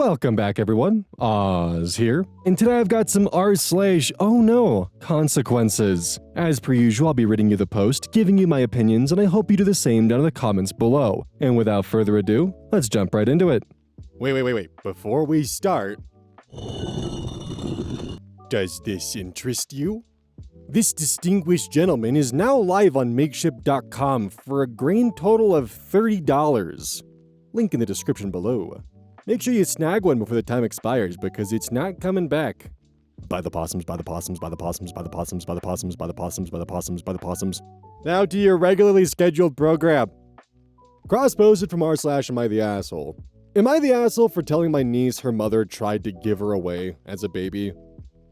Welcome back, everyone. Oz here, and today I've got some r/OhNoConsequences. As per usual, I'll be reading you the post, giving you my opinions, and I hope you do the same down in the comments below. And without further ado, let's jump right into it. Wait. Before we start, does this interest you? This distinguished gentleman is now live on Makeshift.com for a grand total of $30. Link in the description below. Make sure you snag one before the time expires because it's not coming back. Buy the possums, buy the possums, buy the possums, buy the possums, buy the possums, buy the possums, buy the possums, buy the possums. Now to your regularly scheduled program. Cross-posted from r/Am I the asshole? Am I the asshole for telling my niece her mother tried to give her away as a baby?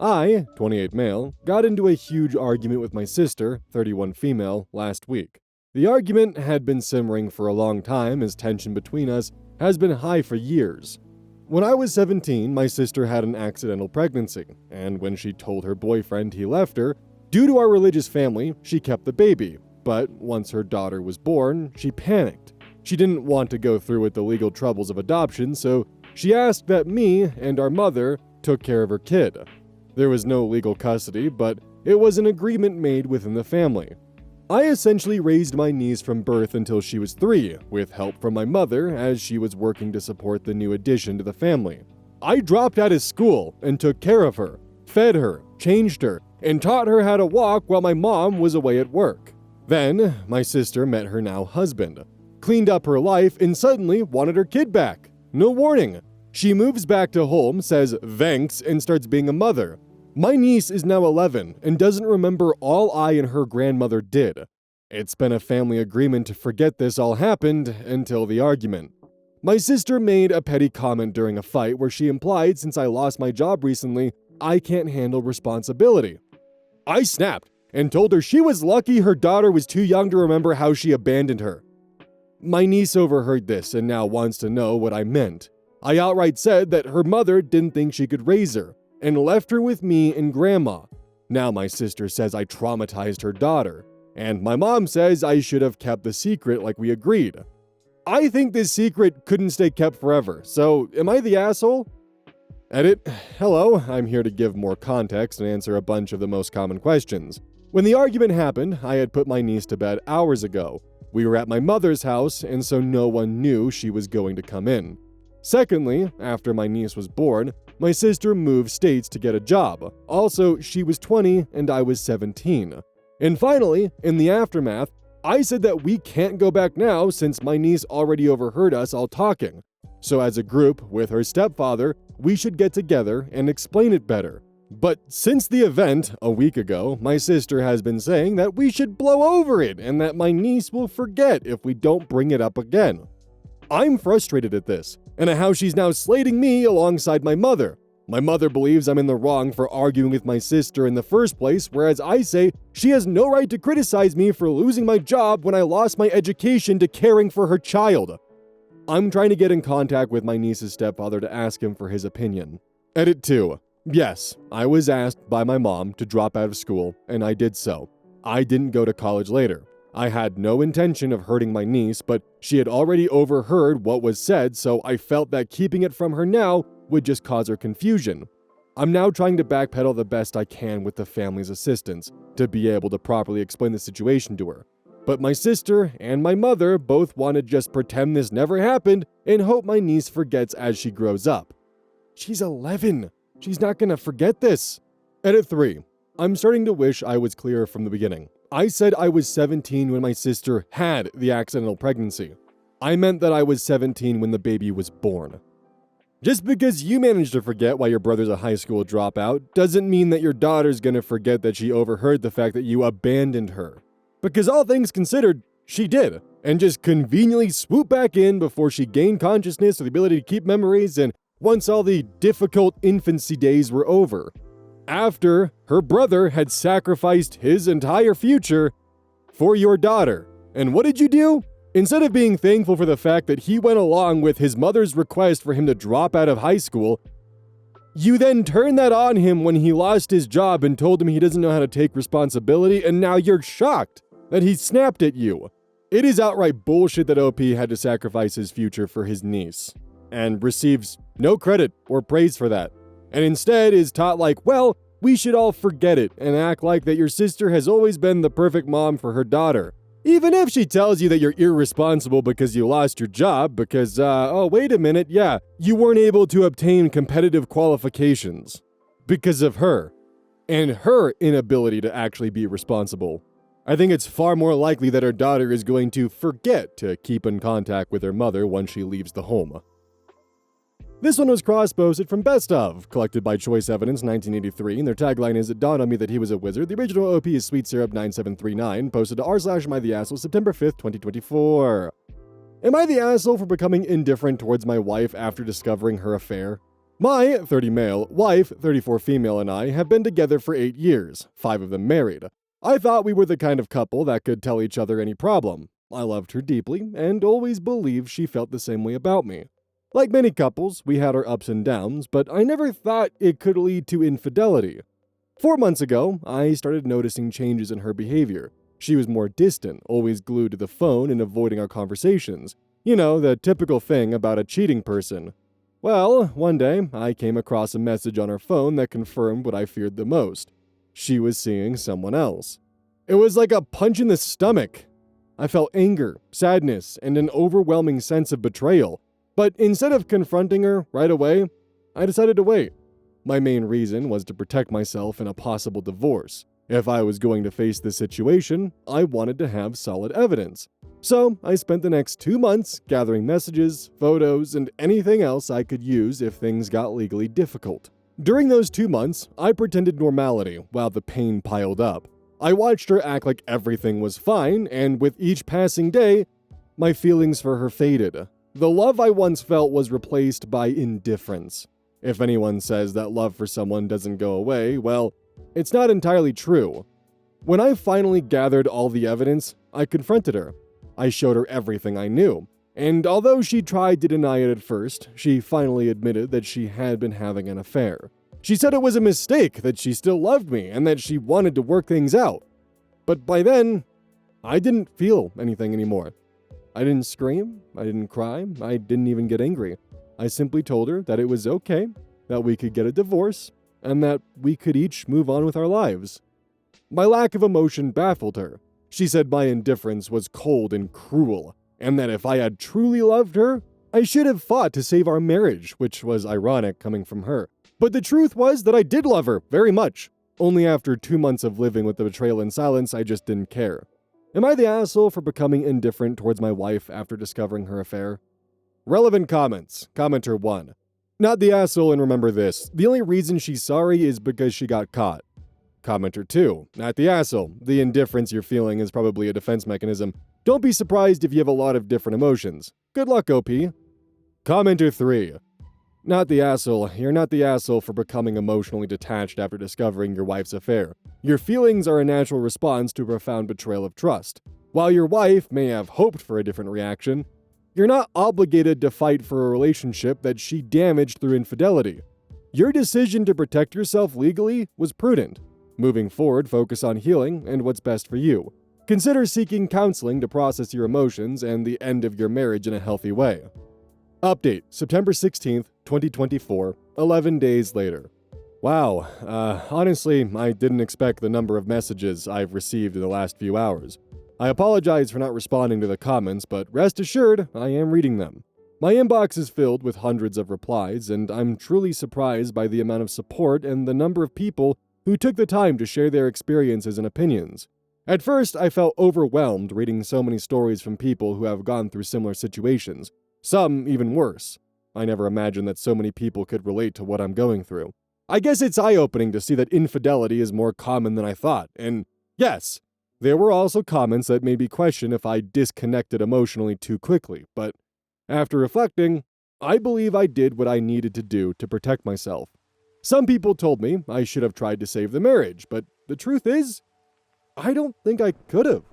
I, 28 male, got into a huge argument with my sister, 31 female, last week. The argument had been simmering for a long time as tension between us has been high for years. When I was 17, my sister had an accidental pregnancy, and when she told her boyfriend he left her, due to our religious family, she kept the baby. But once her daughter was born, she panicked. She didn't want to go through with the legal troubles of adoption, so she asked that me and our mother took care of her kid. There was no legal custody, but it was an agreement made within the family. I essentially raised my niece from birth until she was 3, with help from my mother as she was working to support the new addition to the family. I dropped out of school and took care of her, fed her, changed her, and taught her how to walk while my mom was away at work. Then, my sister met her now husband, cleaned up her life, and suddenly wanted her kid back. No warning. She moves back to home, says thanks, and starts being a mother. My niece is now 11 and doesn't remember all I and her grandmother did. It's been a family agreement to forget this all happened until the argument. My sister made a petty comment during a fight where she implied since I lost my job recently, I can't handle responsibility. I snapped and told her she was lucky her daughter was too young to remember how she abandoned her. My niece overheard this and now wants to know what I meant. I outright said that her mother didn't think she could raise her, and left her with me and grandma. Now my sister says I traumatized her daughter, and my mom says I should have kept the secret like we agreed. I think this secret couldn't stay kept forever, so am I the asshole? Edit. Hello, I'm here to give more context and answer a bunch of the most common questions. When the argument happened, I had put my niece to bed hours ago. We were at my mother's house, and so no one knew she was going to come in. Secondly, after my niece was born, my sister moved states to get a job. Also, she was 20 and I was 17. And finally, in the aftermath, I said that we can't go back now since my niece already overheard us all talking. So as a group, with her stepfather, we should get together and explain it better. But since the event, a week ago, my sister has been saying that we should blow over it and that my niece will forget if we don't bring it up again. I'm frustrated at this, and at how she's now slating me alongside my mother. My mother believes I'm in the wrong for arguing with my sister in the first place, whereas I say she has no right to criticize me for losing my job when I lost my education to caring for her child. I'm trying to get in contact with my niece's stepfather to ask him for his opinion. Edit 2. Yes, I was asked by my mom to drop out of school, and I did so. I didn't go to college later. I had no intention of hurting my niece, but she had already overheard what was said, so I felt that keeping it from her now would just cause her confusion. I'm now trying to backpedal the best I can with the family's assistance to be able to properly explain the situation to her. But my sister and my mother both want to just pretend this never happened and hope my niece forgets as she grows up. She's 11. She's not gonna forget this. Edit 3. I'm starting to wish I was clearer from the beginning. I said I was 17 when my sister had the accidental pregnancy. I meant that I was 17 when the baby was born. Just because you managed to forget why your brother's a high school dropout doesn't mean that your daughter's gonna forget that she overheard the fact that you abandoned her. Because all things considered, she did, and just conveniently swooped back in before she gained consciousness or the ability to keep memories and once all the difficult infancy days were over. After her brother had sacrificed his entire future for your daughter. And what did you do? Instead of being thankful for the fact that he went along with his mother's request for him to drop out of high school, you then turned that on him when he lost his job and told him he doesn't know how to take responsibility, and now you're shocked that he snapped at you. It is outright bullshit that OP had to sacrifice his future for his niece. and receives no credit or praise for that, and instead is taught like, well, we should all forget it and act like that your sister has always been the perfect mom for her daughter. Even if she tells you that you're irresponsible because you lost your job because, oh, wait a minute, yeah, you weren't able to obtain competitive qualifications because of her and her inability to actually be responsible. I think it's far more likely that her daughter is going to forget to keep in contact with her mother once she leaves the home. This one was cross-posted from Best Of, collected by Choice Evidence 1983, and their tagline is, "It dawned on me that he was a wizard." The original OP is Sweet Syrup 9739, posted to r/Am I the Asshole, September 5th, 2024. Am I the asshole for becoming indifferent towards my wife after discovering her affair? My 30 male wife, 34 female, and I have been together for 8 years, 5 of them married. I thought we were the kind of couple that could tell each other any problem. I loved her deeply and always believed she felt the same way about me. Like many couples, we had our ups and downs, but I never thought it could lead to infidelity. 4 months ago, I started noticing changes in her behavior. She was more distant, always glued to the phone and avoiding our conversations. You know, the typical thing about a cheating person. Well, one day, I came across a message on her phone that confirmed what I feared the most. She was seeing someone else. It was like a punch in the stomach. I felt anger, sadness, and an overwhelming sense of betrayal. But instead of confronting her right away, I decided to wait. My main reason was to protect myself in a possible divorce. If I was going to face this situation, I wanted to have solid evidence. So I spent the next 2 months gathering messages, photos, and anything else I could use if things got legally difficult. During those 2 months, I pretended normality while the pain piled up. I watched her act like everything was fine, and with each passing day, my feelings for her faded. The love I once felt was replaced by indifference. If anyone says that love for someone doesn't go away, well, it's not entirely true. When I finally gathered all the evidence, I confronted her. I showed her everything I knew. And although she tried to deny it at first, she finally admitted that she had been having an affair. She said it was a mistake, that she still loved me, and that she wanted to work things out. But by then, I didn't feel anything anymore. I didn't scream, I didn't cry, I didn't even get angry. I simply told her that it was okay, that we could get a divorce, and that we could each move on with our lives. My lack of emotion baffled her. She said my indifference was cold and cruel, and that if I had truly loved her, I should have fought to save our marriage, which was ironic coming from her. But the truth was that I did love her very much. Only after 2 months of living with the betrayal in silence, I just didn't care. Am I the asshole for becoming indifferent towards my wife after discovering her affair? Relevant comments. Commenter 1. Not the asshole, and remember this. The only reason she's sorry is because she got caught. Commenter 2. Not the asshole. The indifference you're feeling is probably a defense mechanism. Don't be surprised if you have a lot of different emotions. Good luck, OP. Commenter 3. Not the asshole. You're not the asshole for becoming emotionally detached after discovering your wife's affair. Your feelings are a natural response to a profound betrayal of trust. While your wife may have hoped for a different reaction, you're not obligated to fight for a relationship that she damaged through infidelity. Your decision to protect yourself legally was prudent. Moving forward, focus on healing and what's best for you. Consider seeking counseling to process your emotions and the end of your marriage in a healthy way. Update, September 16th, 2024, 11 days later. Wow, honestly, I didn't expect the number of messages I've received in the last few hours. I apologize for not responding to the comments, but rest assured, I am reading them. My inbox is filled with hundreds of replies, and I'm truly surprised by the amount of support and the number of people who took the time to share their experiences and opinions. At first, I felt overwhelmed reading so many stories from people who have gone through similar situations, some even worse. I never imagined that so many people could relate to what I'm going through. I guess it's eye-opening to see that infidelity is more common than I thought, and yes, there were also comments that made me question if I disconnected emotionally too quickly, but after reflecting, I believe I did what I needed to do to protect myself. Some people told me I should have tried to save the marriage, but the truth is, I don't think I could have.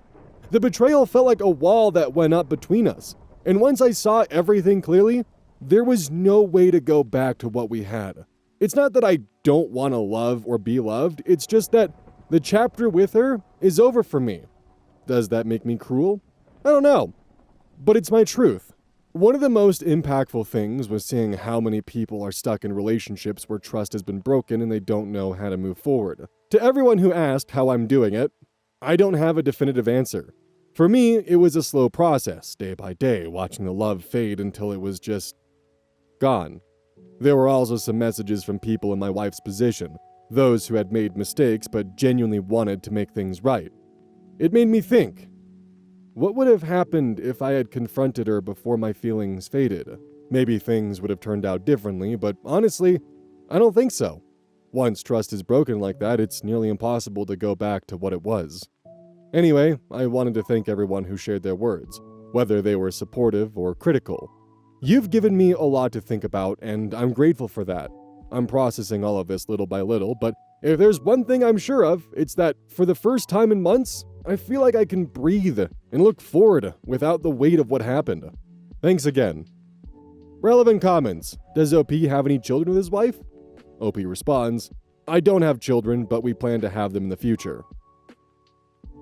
The betrayal felt like a wall that went up between us, and once I saw everything clearly, there was no way to go back to what we had. It's not that I don't want to love or be loved, it's just that the chapter with her is over for me. Does that make me cruel? I don't know, but it's my truth. One of the most impactful things was seeing how many people are stuck in relationships where trust has been broken and they don't know how to move forward. To everyone who asked how I'm doing it, I don't have a definitive answer. For me, it was a slow process, day by day, watching the love fade until it was just gone. There were also some messages from people in my wife's position, those who had made mistakes but genuinely wanted to make things right. It made me think, what would have happened if I had confronted her before my feelings faded? Maybe things would have turned out differently, but honestly, I don't think so. Once trust is broken like that, it's nearly impossible to go back to what it was. Anyway, I wanted to thank everyone who shared their words, whether they were supportive or critical. You've given me a lot to think about, and I'm grateful for that. I'm processing all of this little by little, but if there's one thing I'm sure of, it's that for the first time in months, I feel like I can breathe and look forward without the weight of what happened. Thanks again. Relevant comments. Does OP have any children with his wife? OP responds, I don't have children, but we plan to have them in the future.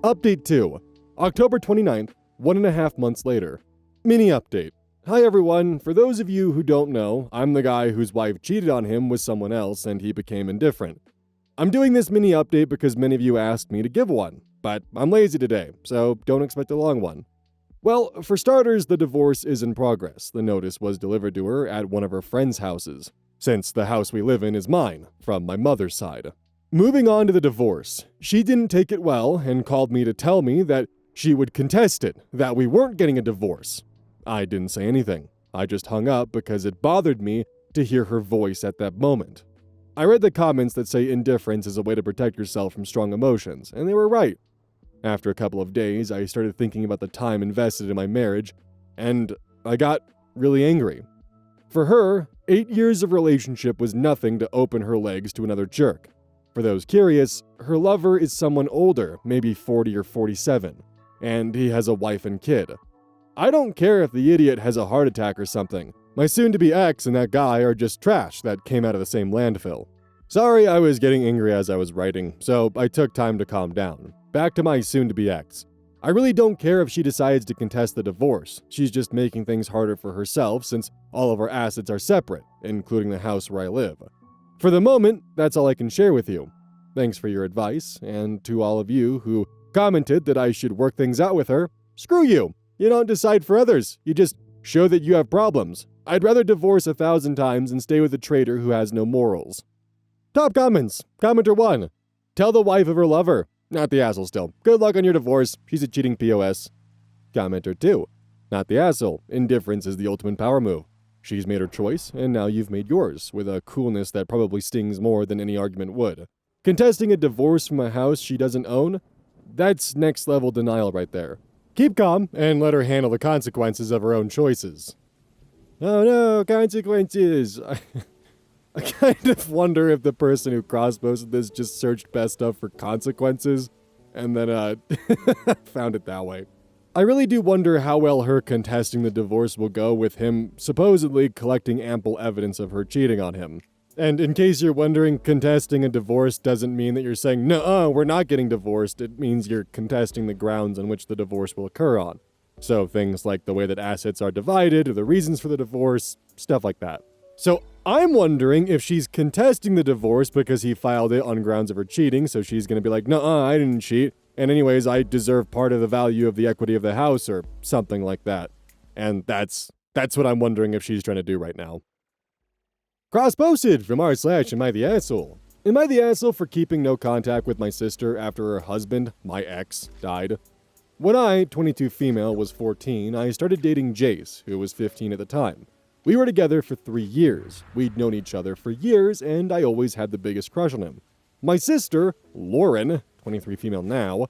Update 2. October 29th, 1.5 months later. Mini update. Hi everyone, for those of you who don't know, I'm the guy whose wife cheated on him with someone else and he became indifferent. I'm doing this mini update because many of you asked me to give one, but I'm lazy today, so don't expect a long one. Well, for starters, the divorce is in progress. The notice was delivered to her at one of her friends' houses, since the house we live in is mine, from my mother's side. Moving on to the divorce, she didn't take it well and called me to tell me that she would contest it, that we weren't getting a divorce. I didn't say anything. I just hung up because it bothered me to hear her voice at that moment. I read the comments that say indifference is a way to protect yourself from strong emotions, and they were right. After a couple of days, I started thinking about the time invested in my marriage, and I got really angry. For her, 8 years of relationship was nothing to open her legs to another jerk. For those curious, her lover is someone older, maybe 40 or 47, and he has a wife and kid. I don't care if the idiot has a heart attack or something. My soon-to-be ex and that guy are just trash that came out of the same landfill. Sorry, I was getting angry as I was writing, so I took time to calm down. Back to my soon-to-be ex. I really don't care if she decides to contest the divorce. She's just making things harder for herself since all of our assets are separate, including the house where I live. For the moment, that's all I can share with you. Thanks for your advice, and to all of you who commented that I should work things out with her, screw you! You don't decide for others, you just show that you have problems. I'd rather divorce 1,000 times and stay with a traitor who has no morals. Top comments. Commenter 1. Tell the wife of her lover. Not the asshole still. Good luck on your divorce. She's a cheating POS. Commenter 2. Not the asshole. Indifference is the ultimate power move. She's made her choice, and now you've made yours, with a coolness that probably stings more than any argument would. Contesting a divorce from a house she doesn't own? That's next level denial right there. Keep calm and let her handle the consequences of her own choices. Oh no, consequences! I kind of wonder if the person who cross-posted this just searched best stuff for consequences and then found it that way. I really do wonder how well her contesting the divorce will go with him supposedly collecting ample evidence of her cheating on him. And in case you're wondering, contesting a divorce doesn't mean that you're saying, no, we're not getting divorced. It means you're contesting the grounds on which the divorce will occur on. So things like the way that assets are divided or the reasons for the divorce, stuff like that. So I'm wondering if she's contesting the divorce because he filed it on grounds of her cheating, so she's going to be like, no, I didn't cheat. And anyways, I deserve part of the value of the equity of the house or something like that. And that's what I'm wondering if she's trying to do right now. Cross-posted from r/Am I the Asshole? Am I the asshole for keeping no contact with my sister after her husband, my ex, died? When I, 22 female, was 14, I started dating Jace, who was 15 at the time. We were together for 3 years. We'd known each other for years, and I always had the biggest crush on him. My sister, Lauren, 23 female now,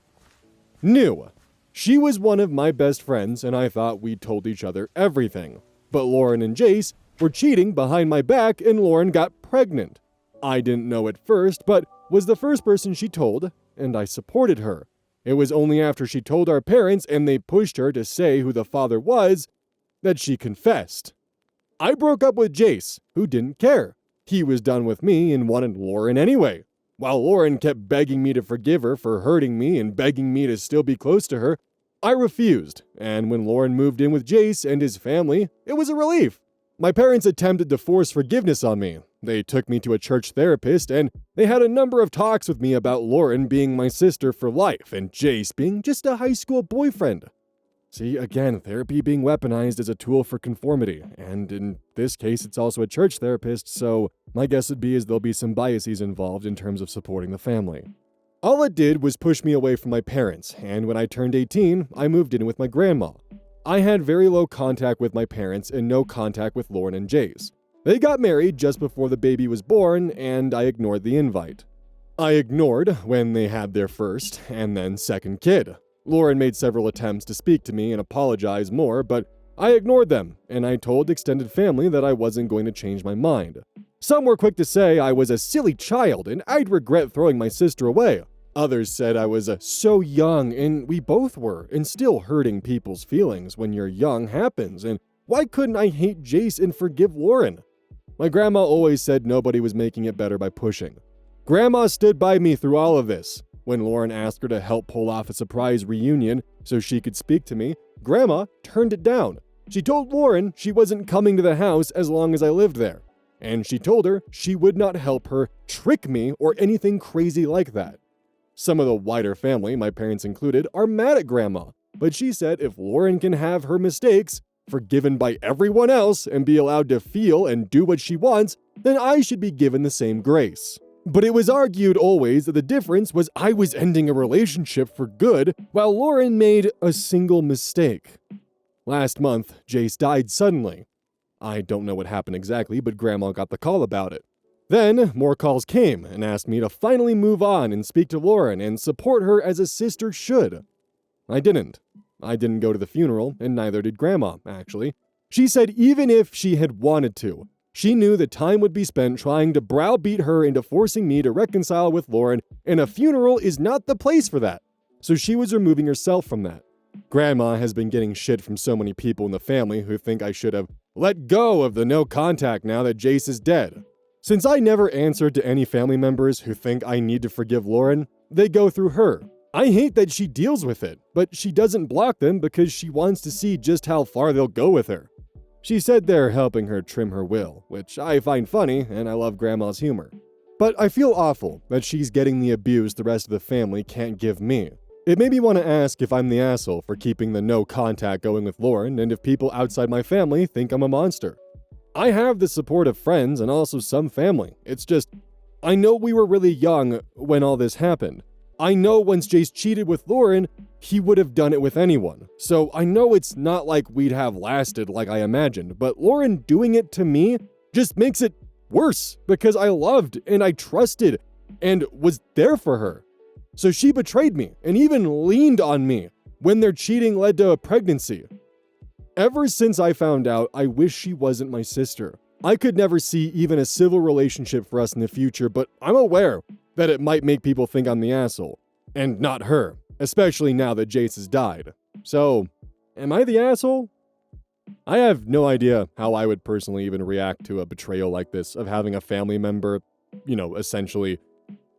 knew. She was one of my best friends, and I thought we'd told each other everything. But Lauren and Jace were cheating behind my back, and Lauren got pregnant. I didn't know at first, but was the first person she told, and I supported her. It was only after she told our parents and they pushed her to say who the father was that she confessed. I broke up with Jace, who didn't care. He was done with me and wanted Lauren anyway. While Lauren kept begging me to forgive her for hurting me and begging me to still be close to her, I refused, and when Lauren moved in with Jace and his family, it was a relief. My parents attempted to force forgiveness on me. They took me to a church therapist, and they had a number of talks with me about Lauren being my sister for life and Jace being just a high school boyfriend. See, again, therapy being weaponized as a tool for conformity, and in this case, it's also a church therapist, so my guess would be is there'll be some biases involved in terms of supporting the family. All it did was push me away from my parents, and when I turned 18, I moved in with my grandma. I had very low contact with my parents and no contact with Lauren and Jace. They got married just before the baby was born, and I ignored the invite. I ignored when they had their first and then second kid. Lauren made several attempts to speak to me and apologize more, but I ignored them, and I told extended family that I wasn't going to change my mind. Some were quick to say I was a silly child and I'd regret throwing my sister away. Others said I was so young, and we both were, and still hurting people's feelings when you're young happens, and why couldn't I hate Jace and forgive Lauren? My grandma always said nobody was making it better by pushing. Grandma stood by me through all of this. When Lauren asked her to help pull off a surprise reunion so she could speak to me, Grandma turned it down. She told Lauren she wasn't coming to the house as long as I lived there, and she told her she would not help her trick me or anything crazy like that. Some of the wider family, my parents included, are mad at Grandma, but she said if Lauren can have her mistakes forgiven by everyone else and be allowed to feel and do what she wants, then I should be given the same grace. But it was argued always that the difference was I was ending a relationship for good, while Lauren made a single mistake. Last month, Jace died suddenly. I don't know what happened exactly, but Grandma got the call about it. Then, more calls came and asked me to finally move on and speak to Lauren and support her as a sister should. I didn't. I didn't go to the funeral, and neither did Grandma, actually. She said even if she had wanted to, she knew the time would be spent trying to browbeat her into forcing me to reconcile with Lauren, and a funeral is not the place for that. So she was removing herself from that. Grandma has been getting shit from so many people in the family who think I should have let go of the no contact now that Jace is dead. Since I never answered to any family members who think I need to forgive Lauren, they go through her. I hate that she deals with it, but she doesn't block them because she wants to see just how far they'll go with her. She said they're helping her trim her will, which I find funny, and I love Grandma's humor. But I feel awful that she's getting the abuse the rest of the family can't give me. It made me want to ask if I'm the asshole for keeping the no contact going with Lauren, and if people outside my family think I'm a monster. I have the support of friends and also some family. It's just, I know we were really young when all this happened. I know once Jace cheated with Lauren, he would have done it with anyone. So I know it's not like we'd have lasted like I imagined, but Lauren doing it to me just makes it worse because I loved and I trusted and was there for her. So she betrayed me and even leaned on me when their cheating led to a pregnancy. Ever since I found out, I wish she wasn't my sister. I could never see even a civil relationship for us in the future, but I'm aware that it might make people think I'm the asshole, and not her, especially now that Jace has died. So, am I the asshole? I have no idea how I would personally even react to a betrayal like this, of having a family member, essentially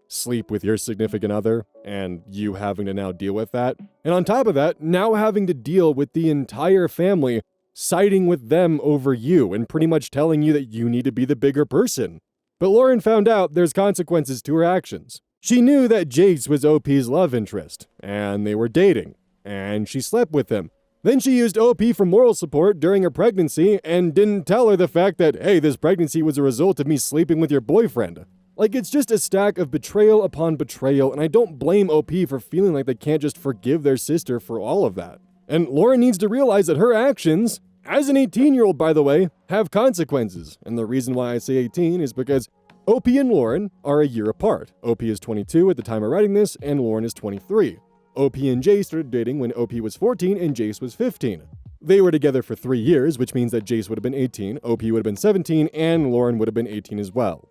sleep with your significant other, and you having to now deal with that. And on top of that, now having to deal with the entire family siding with them over you and pretty much telling you that you need to be the bigger person. But Lauren found out there's consequences to her actions. She knew that Jace was OP's love interest, and they were dating, and she slept with him. Then she used OP for moral support during her pregnancy and didn't tell her the fact that, hey, this pregnancy was a result of me sleeping with your boyfriend. Like, it's just a stack of betrayal upon betrayal, and I don't blame OP for feeling like they can't just forgive their sister for all of that. And Lauren needs to realize that her actions, as an 18-year-old by the way, have consequences. And the reason why I say 18 is because OP and Lauren are a year apart. OP is 22 at the time of writing this, and Lauren is 23. OP and Jace started dating when OP was 14 and Jace was 15. They were together for 3 years, which means that Jace would have been 18, OP would have been 17, and Lauren would have been 18 as well.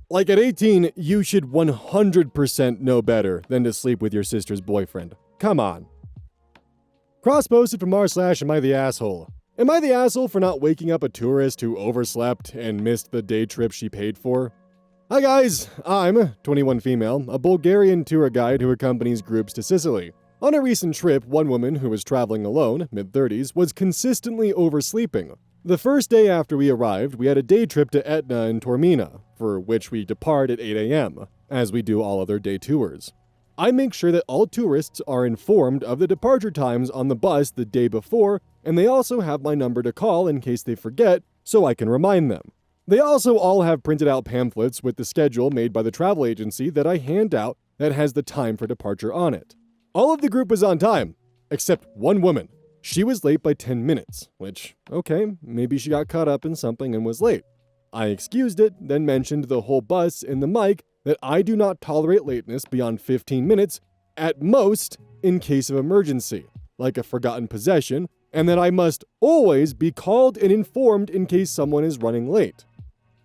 Like, at 18, you should 100% know better than to sleep with your sister's boyfriend. Come on. Cross-posted from r/am I the asshole? Am I the asshole for not waking up a tourist who overslept and missed the day trip she paid for? Hi guys, I'm 21 female, a Bulgarian tour guide who accompanies groups to Sicily. On a recent trip, one woman who was traveling alone, mid-30s, was consistently oversleeping. The first day after we arrived, we had a day trip to Etna and Taormina, for which we depart at 8 a.m., as we do all other day tours. I make sure that all tourists are informed of the departure times on the bus the day before, and they also have my number to call in case they forget, so I can remind them. They also all have printed out pamphlets with the schedule made by the travel agency that I hand out that has the time for departure on it. All of the group was on time, except one woman. She was late by 10 minutes, which, okay, maybe she got caught up in something and was late. I excused it, then mentioned the whole bus in the mic that I do not tolerate lateness beyond 15 minutes, at most, in case of emergency, like a forgotten possession, and that I must always be called and informed in case someone is running late.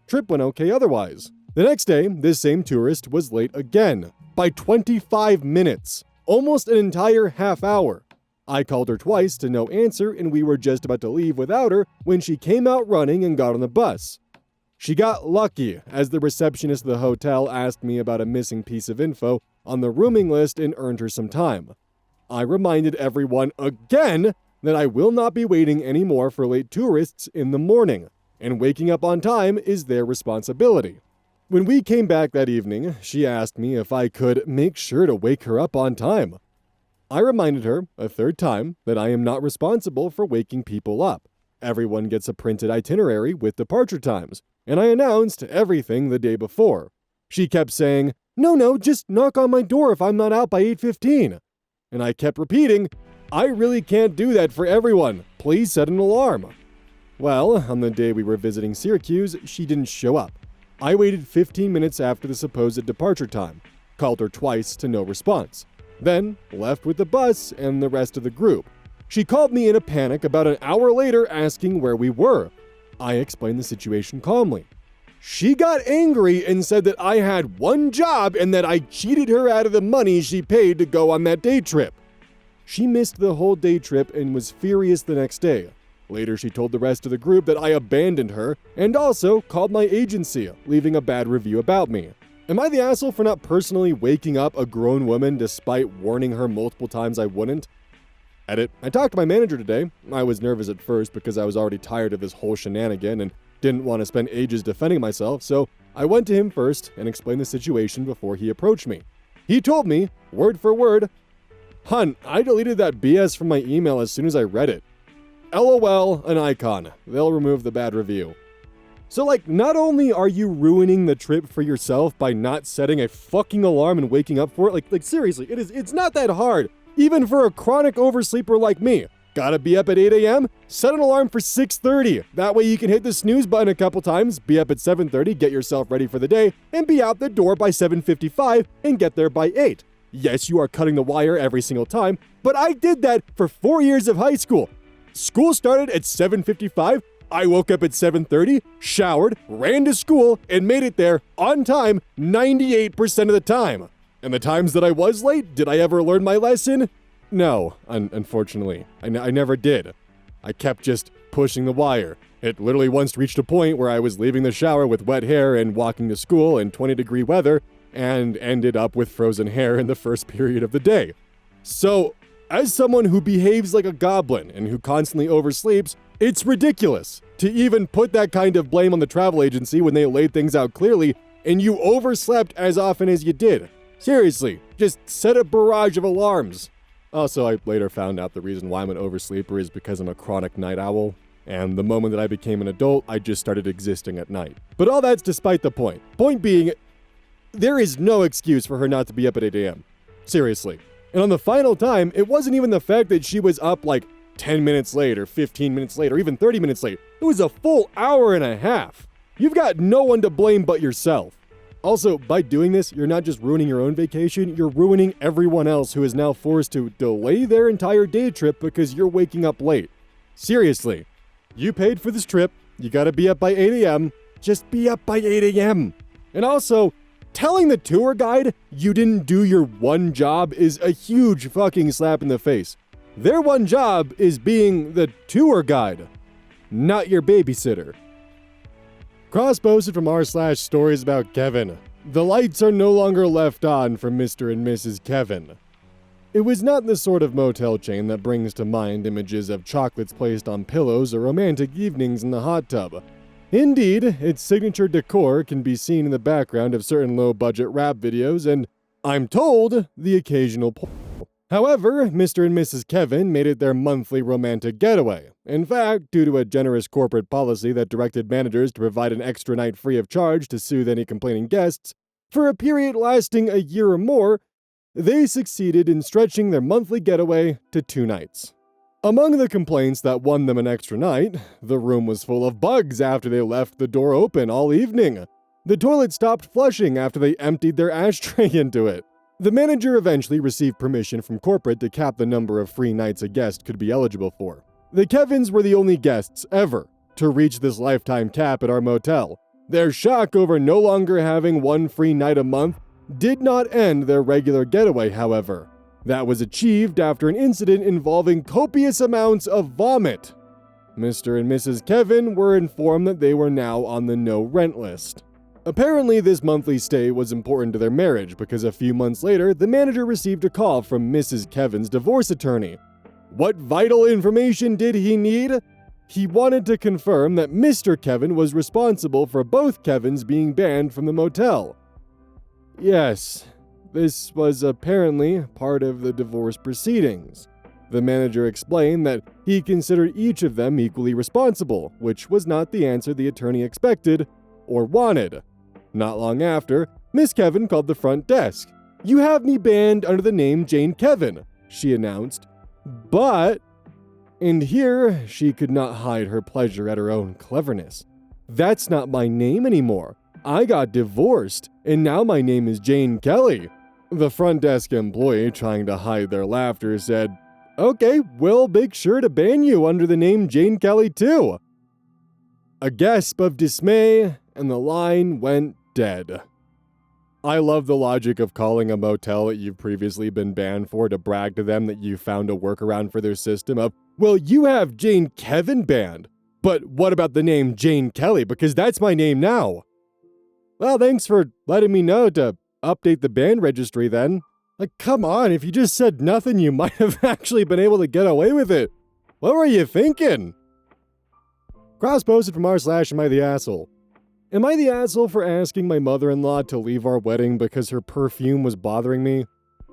Trip went okay otherwise. The next day, this same tourist was late again, by 25 minutes, almost an entire half hour. I called her twice to no answer, and we were just about to leave without her when she came out running and got on the bus. She got lucky, as the receptionist of the hotel asked me about a missing piece of info on the rooming list and earned her some time. I reminded everyone again that I will not be waiting anymore for late tourists in the morning, and waking up on time is their responsibility. When we came back that evening, she asked me if I could make sure to wake her up on time. I reminded her, a third time, that I am not responsible for waking people up. Everyone gets a printed itinerary with departure times, and I announced everything the day before. She kept saying, No, just knock on my door if I'm not out by 8:15. And I kept repeating, I really can't do that for everyone. Please set an alarm. Well, on the day we were visiting Syracuse, she didn't show up. I waited 15 minutes after the supposed departure time, called her twice to no response, then left with the bus and the rest of the group. She called me in a panic about an hour later asking where we were. I explained the situation calmly. She got angry and said that I had one job and that I cheated her out of the money she paid to go on that day trip. She missed the whole day trip and was furious the next day. Later, she told the rest of the group that I abandoned her and also called my agency, leaving a bad review about me. Am I the asshole for not personally waking up a grown woman despite warning her multiple times I wouldn't? Edit. I talked to my manager today. I was nervous at first because I was already tired of this whole shenanigan and didn't want to spend ages defending myself, so I went to him first and explained the situation before he approached me. He told me, word for word, Hun, I deleted that BS from my email as soon as I read it. LOL, an icon. They'll remove the bad review. So not only are you ruining the trip for yourself by not setting a fucking alarm and waking up for it, seriously, it's not that hard. Even for a chronic oversleeper like me. Gotta be up at 8 a.m.? Set an alarm for 6:30. That way you can hit the snooze button a couple times, be up at 7:30, get yourself ready for the day, and be out the door by 7:55 and get there by 8. Yes, you are cutting the wire every single time, but I did that for 4 years of high school. School started at 7:55. I woke up at 7:30, showered, ran to school, and made it there on time 98% of the time. And the times that I was late, did I ever learn my lesson? No, unfortunately. I never did. I kept just pushing the wire. It literally once reached a point where I was leaving the shower with wet hair and walking to school in 20-degree weather and ended up with frozen hair in the first period of the day. So, as someone who behaves like a goblin and who constantly oversleeps, it's ridiculous to even put that kind of blame on the travel agency when they laid things out clearly and you overslept as often as you did. Seriously, just set a barrage of alarms. Also, I later found out the reason why I'm an oversleeper is because I'm a chronic night owl, and the moment that I became an adult, I just started existing at night. But all that's despite the point. Point being, there is no excuse for her not to be up at 8 a.m. Seriously. And on the final time, it wasn't even the fact that she was up 10 minutes late or 15 minutes late or even 30 minutes late. It was a full hour and a half. You've got no one to blame but yourself. Also, by doing this, you're not just ruining your own vacation, you're ruining everyone else who is now forced to delay their entire day trip because you're waking up late. Seriously, you paid for this trip, you gotta be up by 8 a.m., just be up by 8 a.m. And also, telling the tour guide you didn't do your one job is a huge fucking slap in the face. Their one job is being the tour guide, not your babysitter. Cross posted from r/stories about Kevin. The lights are no longer left on for Mr. and Mrs. Kevin. It was not the sort of motel chain that brings to mind images of chocolates placed on pillows or romantic evenings in the hot tub. Indeed, its signature decor can be seen in the background of certain low-budget rap videos and, I'm told, the occasional porn. However, Mr. and Mrs. Kevin made it their monthly romantic getaway. In fact, due to a generous corporate policy that directed managers to provide an extra night free of charge to soothe any complaining guests, for a period lasting a year or more, they succeeded in stretching their monthly getaway to 2 nights. Among the complaints that won them an extra night, the room was full of bugs after they left the door open all evening. The toilet stopped flushing after they emptied their ashtray into it. The manager eventually received permission from corporate to cap the number of free nights a guest could be eligible for. The Kevins were the only guests ever to reach this lifetime cap at our motel. Their shock over no longer having 1 free night a month did not end their regular getaway, however. That was achieved after an incident involving copious amounts of vomit. Mr. and Mrs. Kevin were informed that they were now on the no rent list. Apparently, this monthly stay was important to their marriage because a few months later, the manager received a call from Mrs. Kevin's divorce attorney. What vital information did he need? He wanted to confirm that Mr. Kevin was responsible for both Kevins being banned from the motel. Yes, this was apparently part of the divorce proceedings. The manager explained that he considered each of them equally responsible, which was not the answer the attorney expected or wanted. Not long after, Miss Kevin called the front desk. "You have me banned under the name Jane Kevin," she announced. "But..." And here, she could not hide her pleasure at her own cleverness. "That's not my name anymore. I got divorced, and now my name is Jane Kelly." The front desk employee, trying to hide their laughter, said, "Okay, we'll make sure to ban you under the name Jane Kelly too." A gasp of dismay, and the line went dead. I love the logic of calling a motel that you've previously been banned for to brag to them that you found a workaround for their system of, "Well, you have Jane Kevin banned, but what about the name Jane Kelly, because that's my name now." "Well, thanks for letting me know to update the ban registry then." Like, come on, if you just said nothing, you might have actually been able to get away with it. What were you thinking? Cross-posted from r/am I the asshole. Am I the asshole for asking my mother-in-law to leave our wedding because her perfume was bothering me?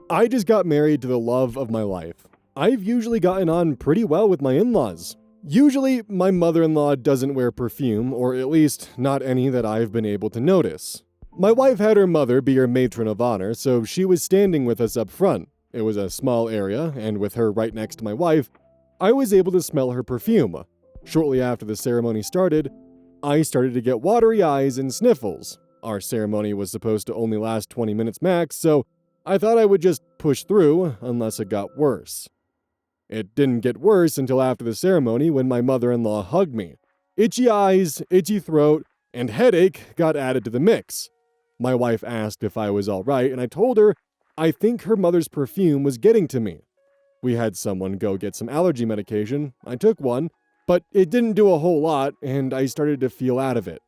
I just got married to the love of my life. I've usually gotten on pretty well with my in-laws. Usually, my mother-in-law doesn't wear perfume, or at least not any that I've been able to notice. My wife had her mother be her matron of honor, so she was standing with us up front. It was a small area, and with her right next to my wife, I was able to smell her perfume. Shortly after the ceremony started, I started to get watery eyes and sniffles. Our ceremony was supposed to only last 20 minutes max, so I thought I would just push through unless it got worse. It didn't get worse until after the ceremony when my mother-in-law hugged me. Itchy eyes, itchy throat, and headache got added to the mix. My wife asked if I was all right, and I told her I think her mother's perfume was getting to me. We had someone go get some allergy medication. I took one, but it didn't do a whole lot, and I started to feel out of it.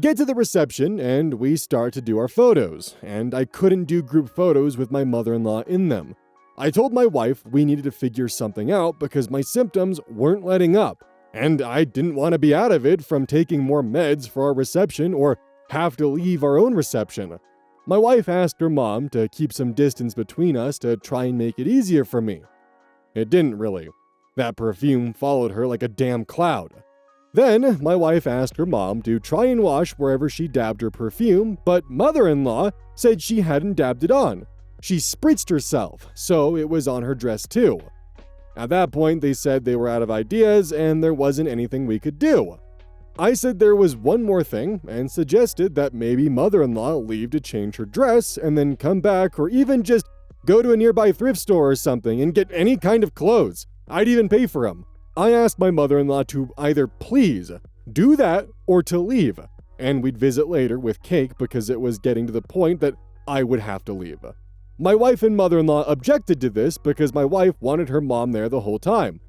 Get to the reception, and we start to do our photos, and I couldn't do group photos with my mother-in-law in them. I told my wife we needed to figure something out because my symptoms weren't letting up, and I didn't want to be out of it from taking more meds for our reception or have to leave our own reception. My wife asked her mom to keep some distance between us to try and make it easier for me. It didn't really. That perfume followed her like a damn cloud. Then, my wife asked her mom to try and wash wherever she dabbed her perfume, but mother-in-law said she hadn't dabbed it on. She spritzed herself, so it was on her dress too. At that point, they said they were out of ideas and there wasn't anything we could do. I said there was one more thing and suggested that maybe mother-in-law leave to change her dress and then come back, or even just go to a nearby thrift store or something and get any kind of clothes. I'd even pay for them. I asked my mother-in-law to either please do that or to leave, and we'd visit later with cake because it was getting to the point that I would have to leave. My wife and mother-in-law objected to this because my wife wanted her mom there the whole time.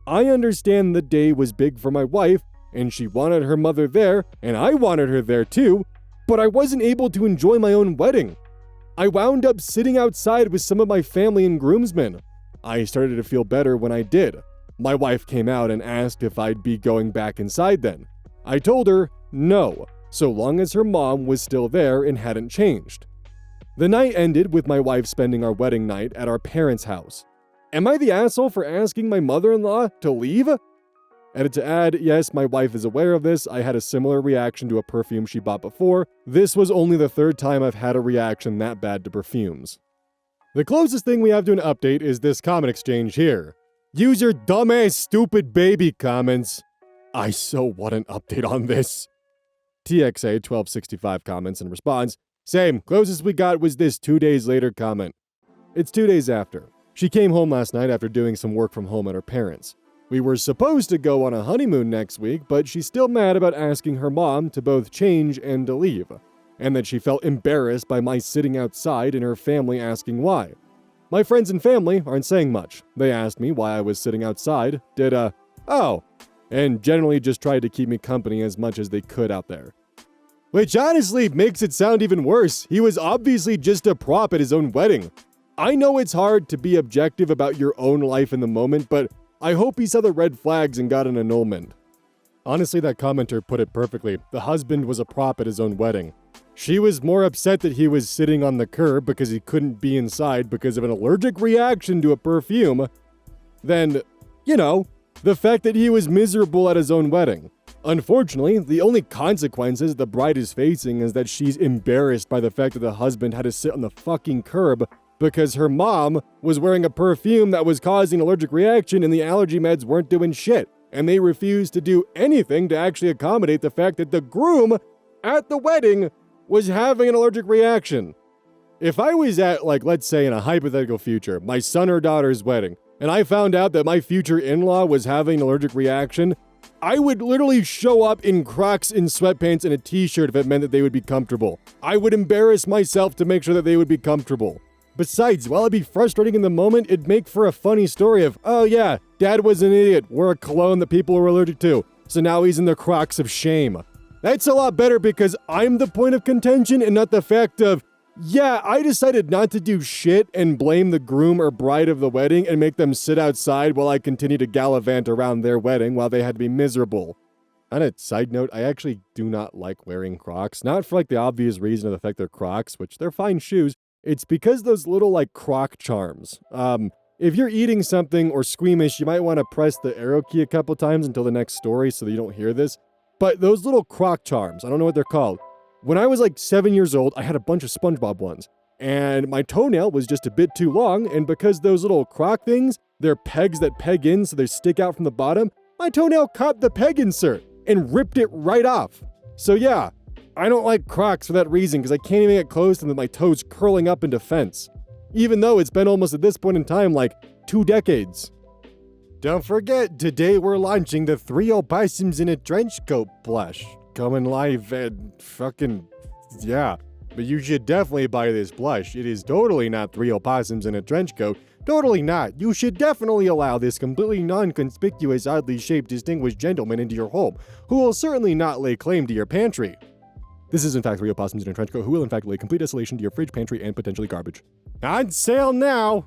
I understand the day was big for my wife, and she wanted her mother there, and I wanted her there too, but I wasn't able to enjoy my own wedding. I wound up sitting outside with some of my family and groomsmen. I started to feel better when I did. My wife came out and asked if I'd be going back inside then. I told her no, so long as her mom was still there and hadn't changed. The night ended with my wife spending our wedding night at our parents' house. Am I the asshole for asking my mother-in-law to leave? Edit to add, yes, my wife is aware of this. I had a similar reaction to a perfume she bought before. This was only the third time I've had a reaction that bad to perfumes. The closest thing we have to an update is this comment exchange here. User dumbass stupid baby comments. I so want an update on this. TXA 1265 comments and responds, same, closest we got was this 2 days later comment. It's 2 days after. She came home last night after doing some work from home at her parents'. We were supposed to go on a honeymoon next week, but she's still mad about asking her mom to both change and to leave, and that she felt embarrassed by my sitting outside and her family asking why. My friends and family aren't saying much. They asked me why I was sitting outside, and generally just tried to keep me company as much as they could out there. Which honestly makes it sound even worse. He was obviously just a prop at his own wedding. I know it's hard to be objective about your own life in the moment, but I hope he saw the red flags and got an annulment. Honestly, that commenter put it perfectly. The husband was a prop at his own wedding. She was more upset that he was sitting on the curb because he couldn't be inside because of an allergic reaction to a perfume than, the fact that he was miserable at his own wedding. Unfortunately, the only consequences the bride is facing is that she's embarrassed by the fact that the husband had to sit on the fucking curb because her mom was wearing a perfume that was causing an allergic reaction and the allergy meds weren't doing shit. And they refused to do anything to actually accommodate the fact that the groom at the wedding was having an allergic reaction. If I was at, let's say in a hypothetical future, my son or daughter's wedding, and I found out that my future in-law was having an allergic reaction, I would literally show up in Crocs and sweatpants and a t-shirt if it meant that they would be comfortable. I would embarrass myself to make sure that they would be comfortable. Besides, while it'd be frustrating in the moment, it'd make for a funny story of, oh yeah, dad was an idiot, wore a cologne that people were allergic to, so now he's in the Crocs of shame. That's a lot better because I'm the point of contention and not the fact of, yeah, I decided not to do shit and blame the groom or bride of the wedding and make them sit outside while I continue to gallivant around their wedding while they had to be miserable. On a side note, I actually do not like wearing Crocs, not for the obvious reason of the fact they're Crocs, which they're fine shoes. It's because those little Croc charms. If you're eating something or squeamish, you might want to press the arrow key a couple times until the next story so that you don't hear this. But those little Croc charms, I don't know what they're called. When I was 7 years old, I had a bunch of SpongeBob ones. And my toenail was just a bit too long, and because those little Croc things, they're pegs that peg in so they stick out from the bottom, my toenail caught the peg insert and ripped it right off. So yeah, I don't like Crocs for that reason because I can't even get close to them with my toes curling up in defense. Even though it's been almost at this point in time 2 decades. Don't forget, today we're launching the 3 opossums in a trench coat blush. Coming live and yeah. But you should definitely buy this blush. It is totally not 3 opossums in a trench coat. Totally not. You should definitely allow this completely non-conspicuous, oddly shaped, distinguished gentleman into your home, who will certainly not lay claim to your pantry. This is in fact 3 opossums in a trench coat who will in fact lay complete desolation to your fridge, pantry, and potentially garbage. On sale now!